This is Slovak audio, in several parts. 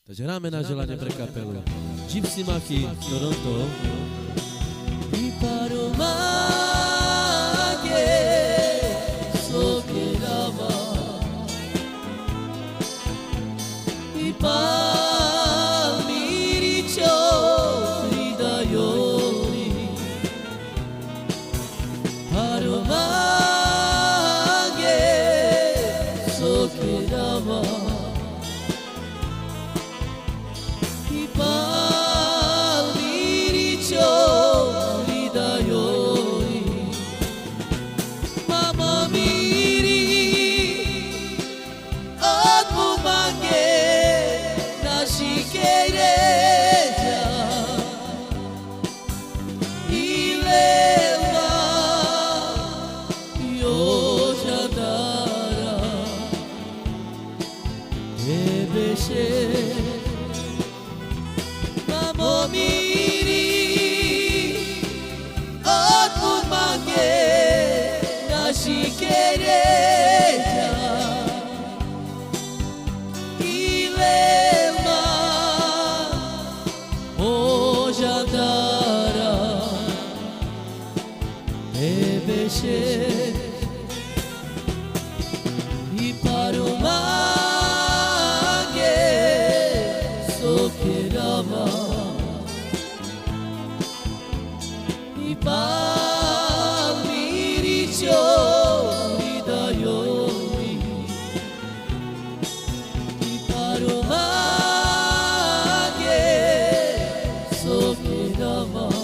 To žeráme na želanie pre kapelu Gypsy Maki, Toronto. I paromage sokerava I pamiricho ridayori paromage sokerava I pamiricho I paromage sokerava I pamiricho ridayori I paromage sokerava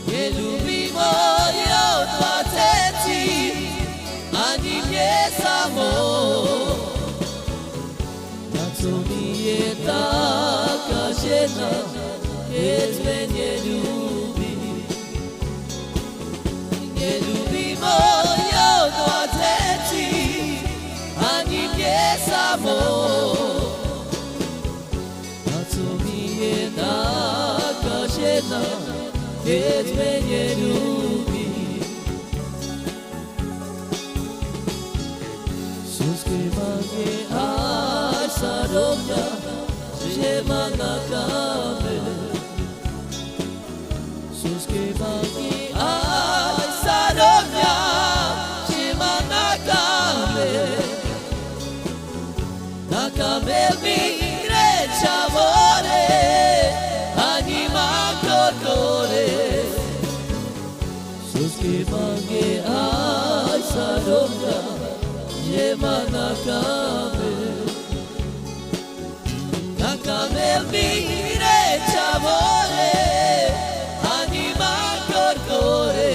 Nie lubi žena, keď me neľúbi. Neľúbi moje dva deti, ani mne samou. A co mi je taká žena, keď me neľúbi. Suskrývanie až sa rovňa, že ma nakáme. Suskrývanie až sa rovňa, že ma nakáme. Nakáme mi reča more, ani ma korkore. Suskrývanie až sa rovňa, že ma nakáme. Nakáme mi reča more, ani ma korkore.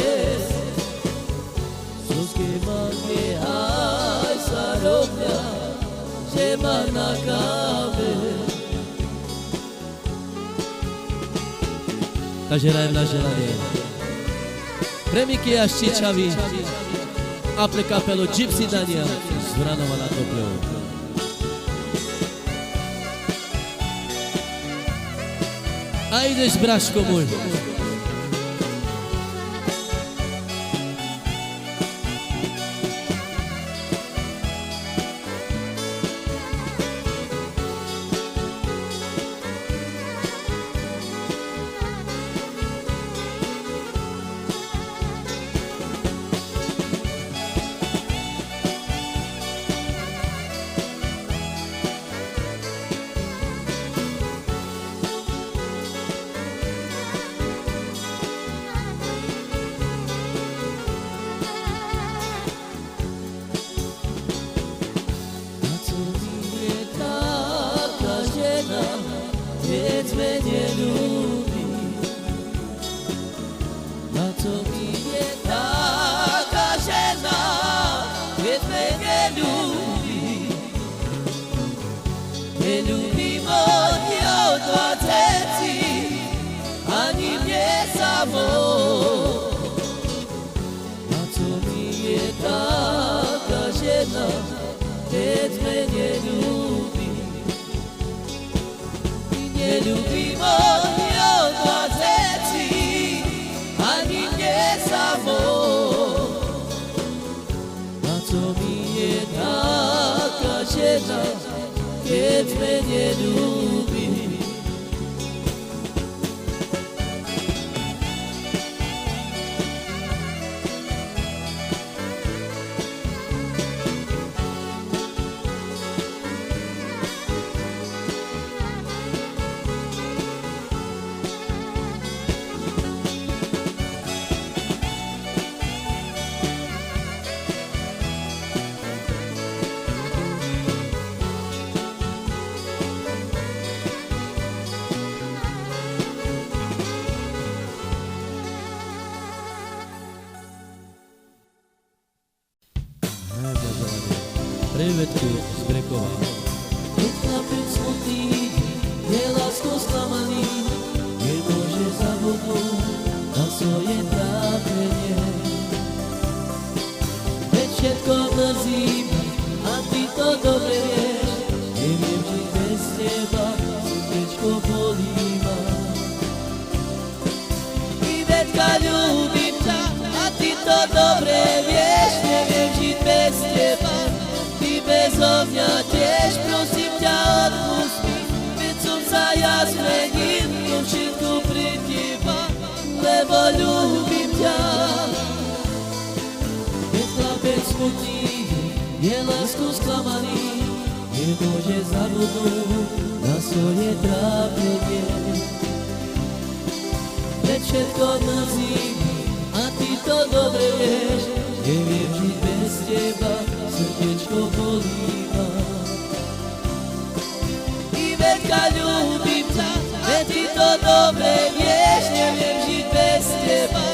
Suskrývanie aj sa rovňa, že ma nakáme. Takže hrajem na želanie. Pre Miky a Štičavy a pre kapelu Gypsy Daniel z Vranova nad Topľou. A ideš, braško môj. Keď me neľúbi. Na to mi je taká žena, keď me neľúbi. Neľúbi moje dva deti, ani mne samou. Na to mi je taká žena, keď me neľúbi. Neľúbi moje dva deti, ani mne samou. Na to mi je taká žena, keď me neľúbi. Privetku z Brekova. Keď chlapec smutný, je láskou sklamaný, nemôže zabudnúť na svoje trápenie. Veď všetko mrzí ma, a ty to dobre vieš, neviem žiť bez teba, srdečko bolí ma. Ivetka, ľúbim ťa, a ty to dobre vieš, neviem žiť bez teba. Bezo mňa tiež, prosím ťa, odpust mi, veď som sa ja zmenil, to všetko pre teba, lebo ľúbim ťa. Keď chlapec smutný, je láskou sklamaný, nemôže zabudnúť na svoje trápenie. Veď všetko mrzí, a ty to dobre vieš, neviem žiť bez teba, srdečko bolí ma. Ivetka, ľúbim ťa, veď ty to dobre vieš, neviem žiť bez teba.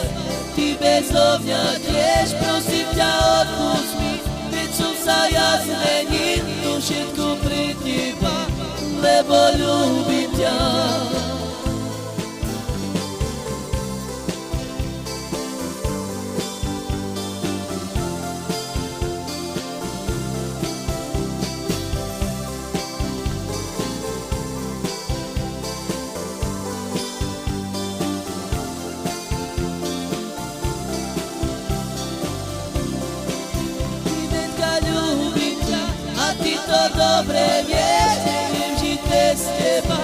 Ty bezo mňa tiež, prosím ťa, odpust mi, veď som sa ja zmenil, to všetko pre teba, lebo ľúbim ťa. життя. Ty to dobre vieš, neviem žiť bez teba.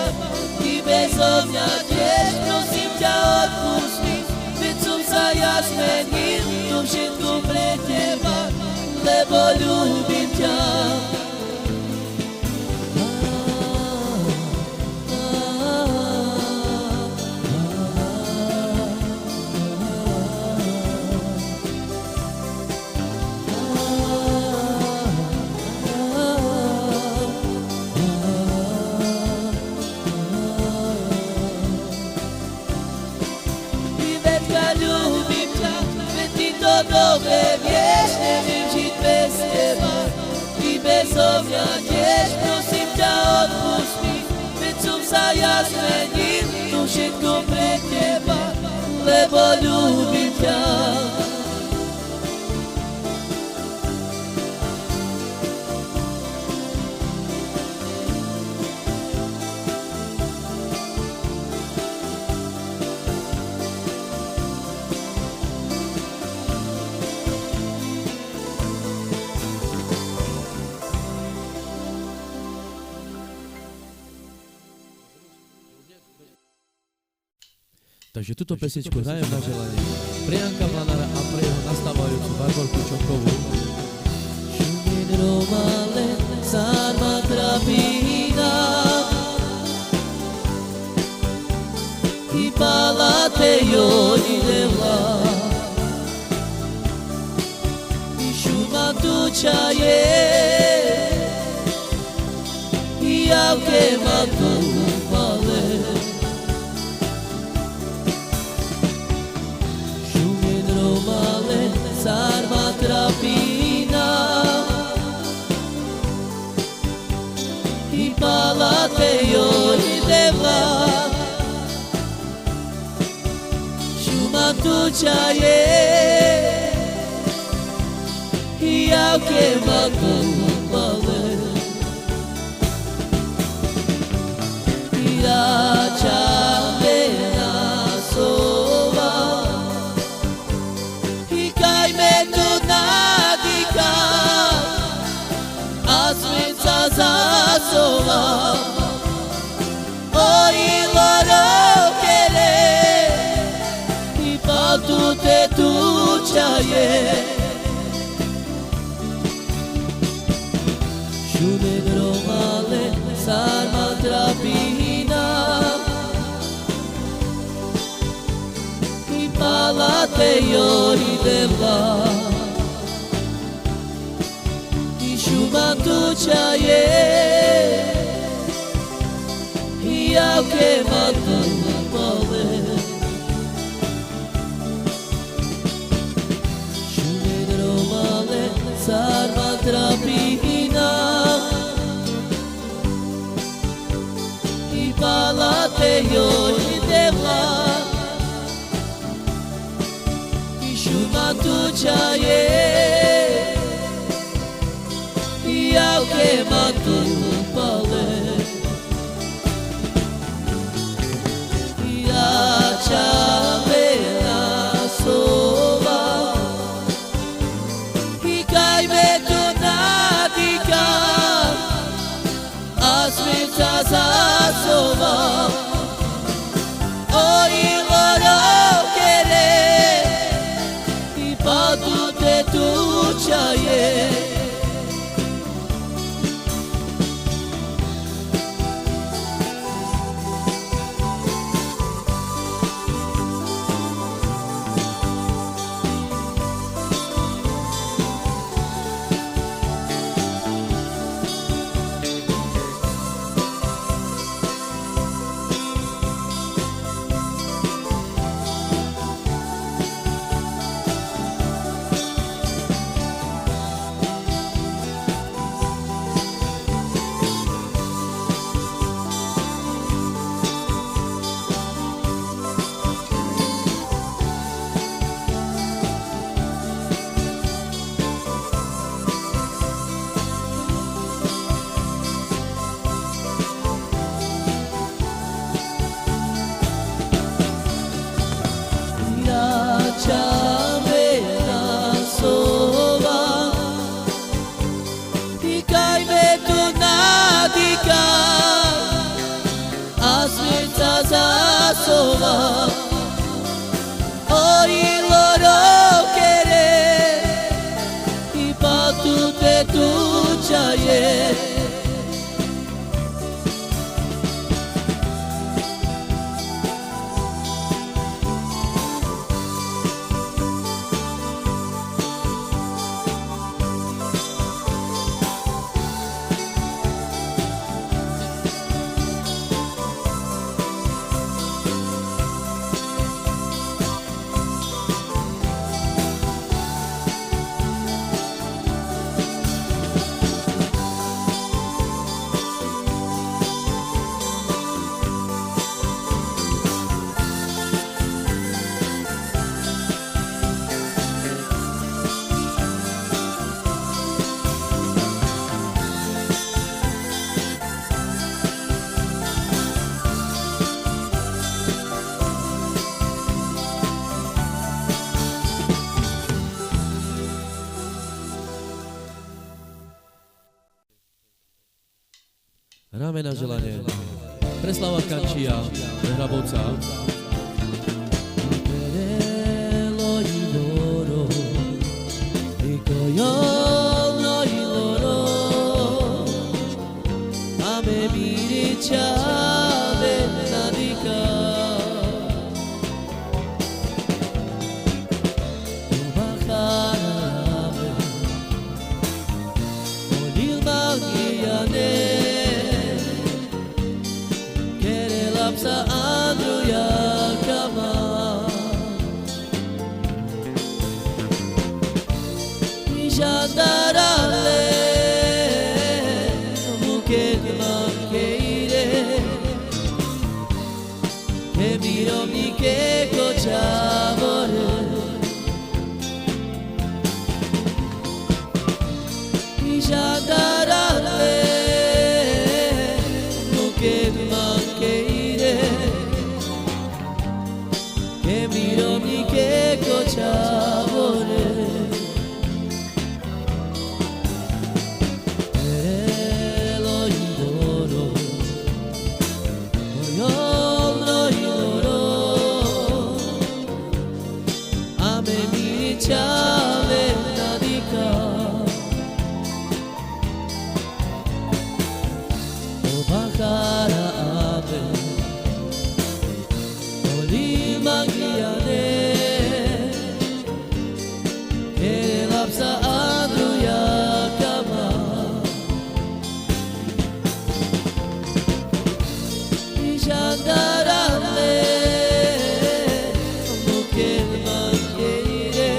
Ty bezo mňa tiež, prosím ťa odpusť mi, veď som sa ja zmenil, to všetko pre teba, lebo ľúbim ťa. Dobre vieš, neviem žiť bez teba. Ty bezo mňa tiež, prosím ťa odpusť mi, veď som sa ja zmenil, to všetko pre teba, lebo ľúbim ťa. Takže túto pesničku hrajem na želanie pre Janka Blanára a pre jeho nastávajúcu Barborku Čokovú. Šumien romale, sarma trapina, i palate joni devla, i šuma tuča je, i javke ma tu upale. Sarma trapina i palate joni devla, šuma tuča je, i javke ma tu upale. Jača vena sova, zasova, oi loro quere, i patute tučaje. Šumen romale, sarma trapina, i palate joni devla, šuma tuča je, i javke ma tu upale. Šumen romale, sarma trapina, i palate joni devla, i šuma tuča je, javke ma tu upale. Jača vena sova, i kaj me tu nadika, a smica zasova, oi loro quere, i patute Chavena sova Dikaj me tu nadika A srca zasova Oi loro querer I patu te tuđaje Hráme na želanie. Preslava Kančia, Hrabovca. Sa Andruja kama Jandarale Bukit mankeire Ke mirovni ke kochavore Jandarale Bukit mankeire Che mirovni che cocciavore lo idoro io lo idoro a me mi chave nadika o bakara ave Magiane Elapsa Andruja kama Jandarale Bukit mankeire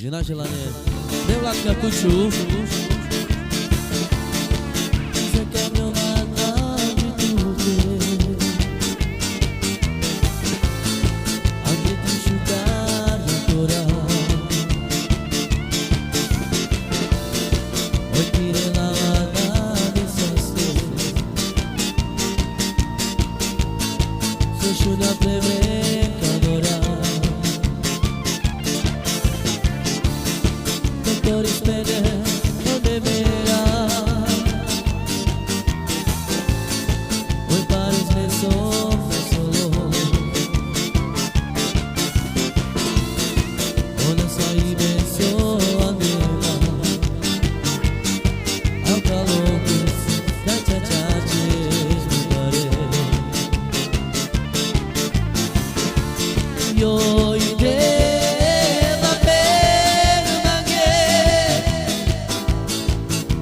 Takže na želanie Nevládka Kuču. Una pecadora, doctor espera, no me verá. Hoy parece solo, ona sai beso a neva, ao calor que cha cha Yo iré la permangue,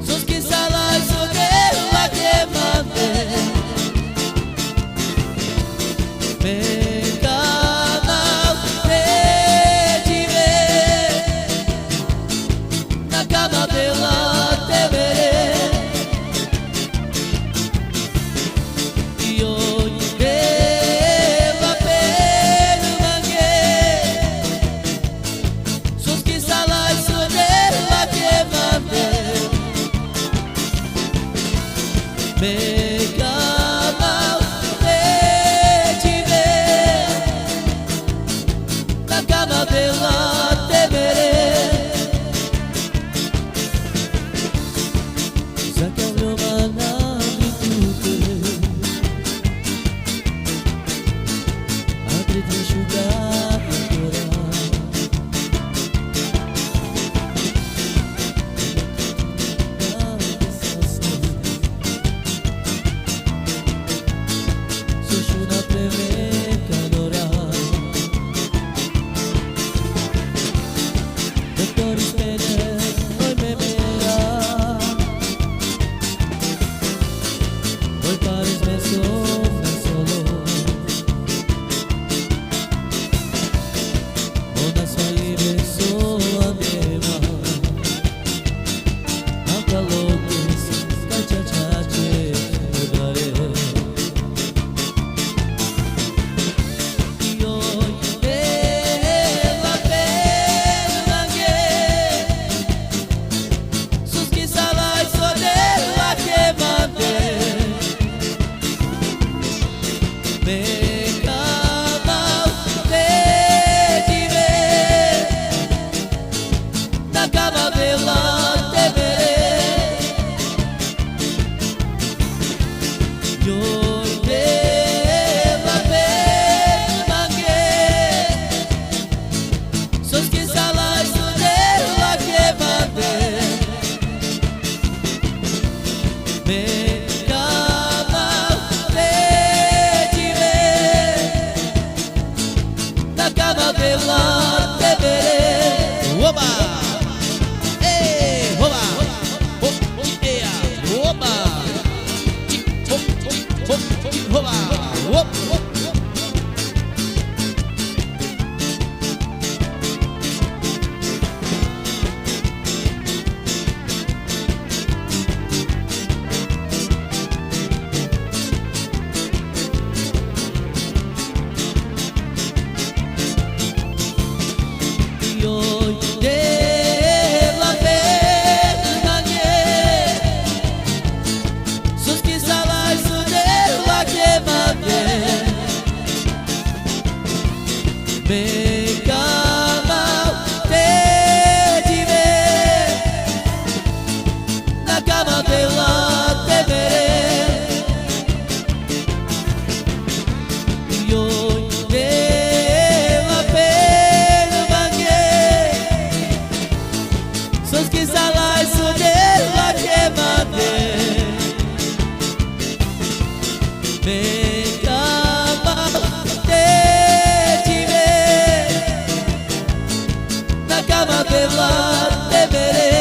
sos que salas sobre la que mande, me canal de dire, na cama dela te veré. Yo me cama de te ver, na cama dela te veré. Saca uma nave tudo, abre de enxugar me cama de ver, na cama dela te veré. Yo iré la permangue, sos que salas sobre la que mandé. Me cama cama dela te veré.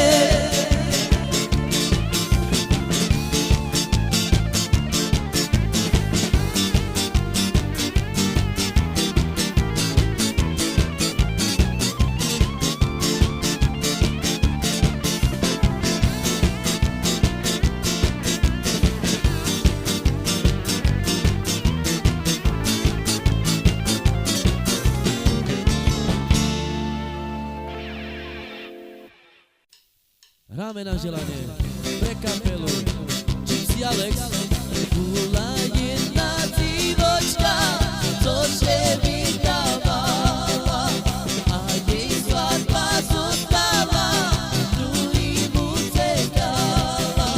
Hráme na želanie pre kapelu Gypsy Alex. Була jedna дівочка, co się witawała, a jej сватба została, drugim uciekała.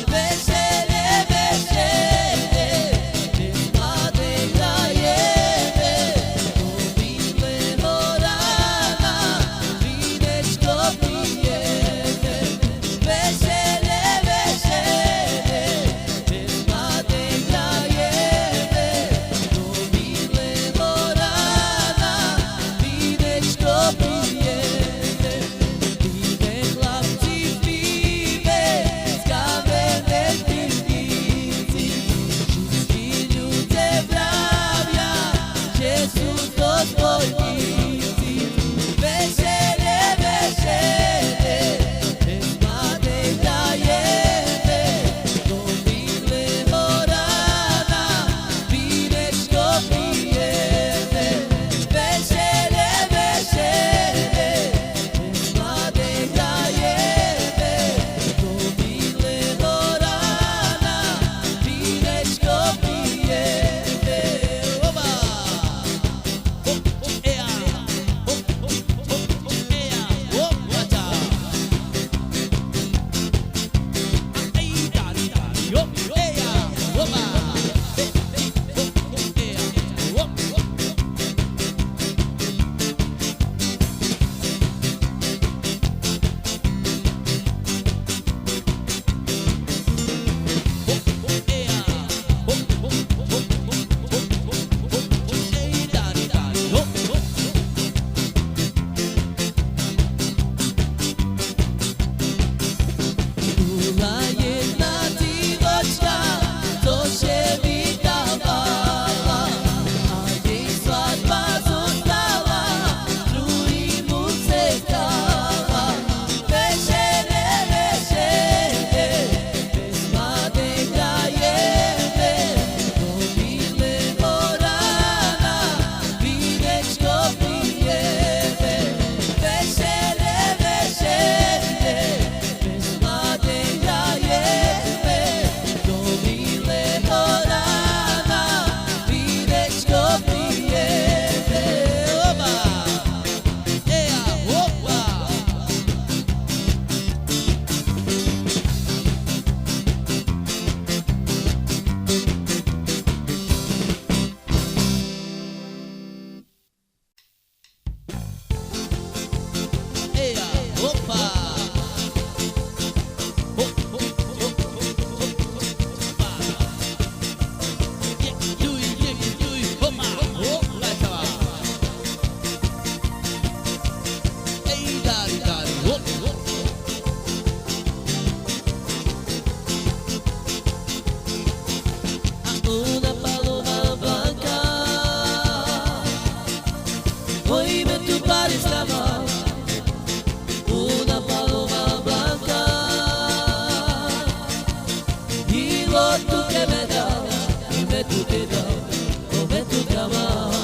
Wesele, wesele, bez młodej grajemy, do miłego rana, wineczko pijemy. Wesele, wesele, bez młodej grajemy, do miłego rana, wineczko pijemy. Piwe chłopcy, piwe, z kamiennej piwnicy, wszystki ludzie wprawia, że są to zbojnicy. Wesele, wesele, bez młodej grajemy, do miłego rana, wineczko pijemy. Wesele, wesele, bez młodej grajemy, do miłego rana, wineczko pijemy. Oba! Ea! Ea! Łacia! Ej, dali, dali, ea! Oba! Була jedna дівочка, co się witawała, a jej сватба została, drugim uciekała. Wesele, wesele, bez młodej grajemy, do miłego rana, wineczko pijemy. Wesele, wesele, bez młodej grajemy, do miłego rana, wineczko pijemy. Oba! Ea! Opa! Ea! Opa! Una paloma blanca, oíme tu pares la mar. Una paloma blanca, y lo tú que me das, y me tú te das, o me tú te amas.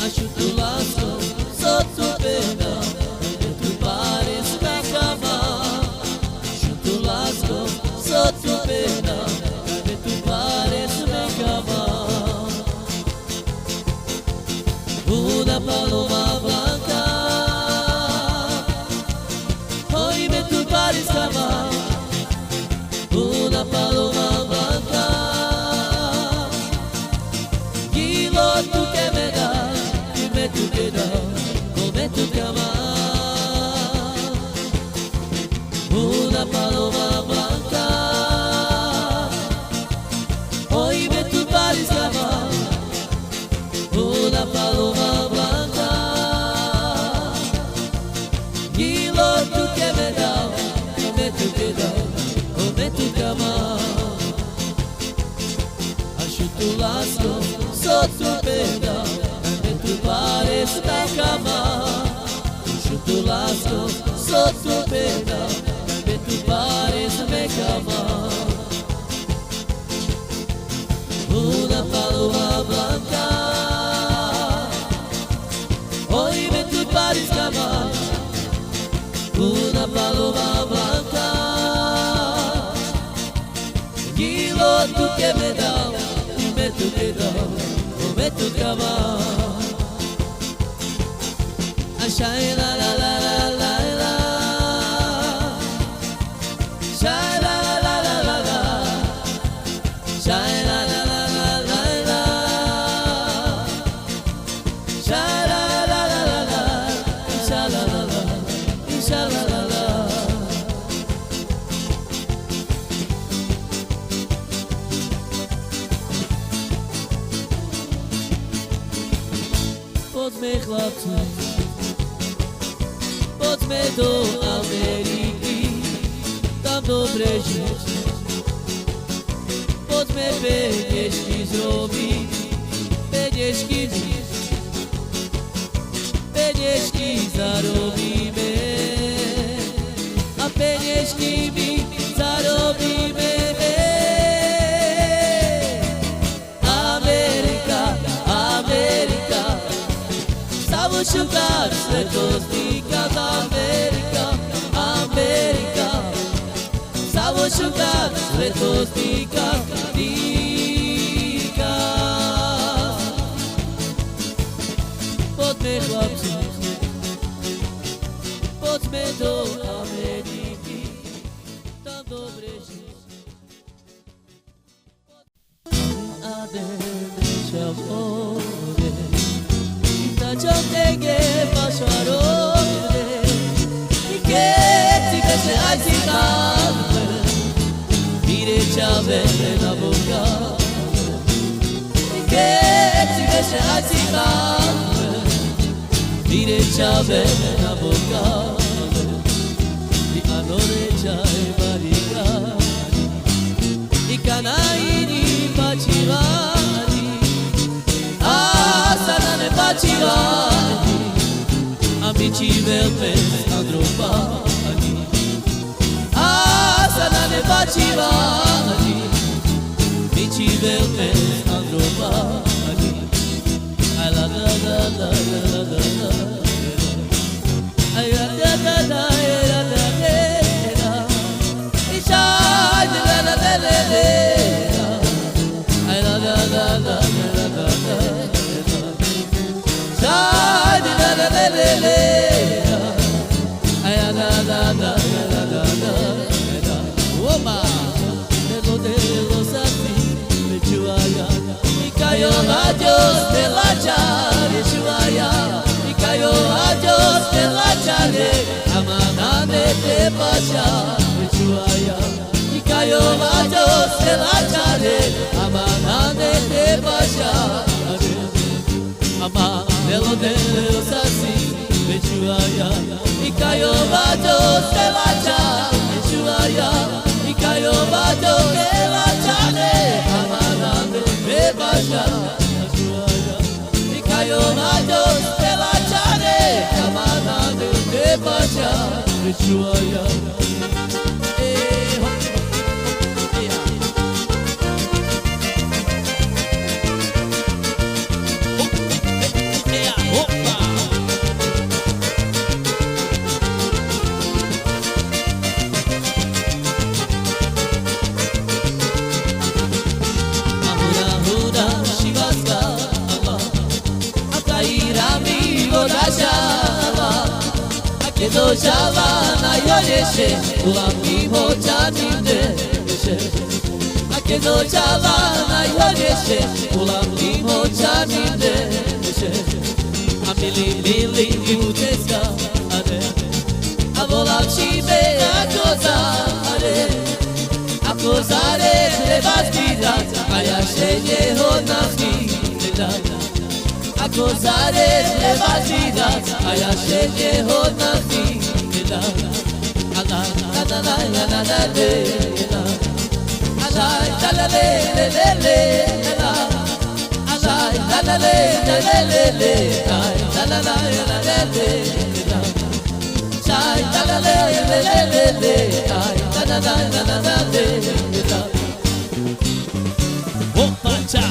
Acho tu laço, só tu pena, y me tú pares la cama. Acho tu laço, só tu pena, y me tú pares la cama. Una paloma blanca, oíme tu pares la mar. Una paloma blanca, y lo tú que me das, y me tú te das, come tú te amas. Una paloma blanca, oíme tu pares la mar. Una paloma blanca, y lo tú que me das, y me tú te das, come tú te amas. Acho tu laço, só tu pena, y me tú pares na cama. Acho tu laço, só tu pena, y me tú pares na cama. Una paloma blanca, oíme tu pares na mar. una paloma blanca. Tranquilo, tú que me das, dime tú que das, come tu trabajo. Shine la la la la la la, shine la la la la la, shine la la la la la la, shine la la la la la, sha la la la, sha la la la. Pod me chlapci, poďme do Ameriky, tam dobre žiť. Poďme peniažky zrobiť, peniažky žiť, peniažky zarobíme a peniažky my zarobíme. Amerika, Amerika, zavušukáč svetostníka. Amerika, Amerika, zavušukáč svetostníka. Poďme chlapci, poďme do Ameriky, tam dobre žiť. A derecha more, tačo tege pašarove, i keď si veče aj si máme, vyreća na boka. I keď si veče aj si máme, vyreća na boka. I anorećaj barikadi, i kanajini pačivani, a sada ne pačivani, a mi ci velme andropani, a sada ne pačivani, mi ci velme andropani. Ay la la la la la la la, ay la la la la la la la, ay la la la la la, ay la la la la la la la, ay la la la la la, ay la la la la la la la. Opa, de los así me chuaya, y cayó a Dios de la chale chuaya, y cayó a Dios de la chale, amana de pacha me chuaya, y cayó a Dios de la chale, amana de pacha, ama de los así me chuaya, y cayó a Dios de la chale me chuaya, y cayó a Dios de la chale, amana de pacha. Cayó a Dios de la chale, amana de pacha, de chuaya. Kedo javana yoreshe, ulami hochanim deshe. Kedo javana yoreshe, ulami hochanim deshe. Amili mili uteska ade, avolam shime akosare lebastida, ayashenye honafida. Akosare lebastida, ayashenye honafida. La la la la la la la la. La la la la la la la. La la la la la la la la. La la la la la la la. La la la la la la la. La la la la la la la. Opa, cha.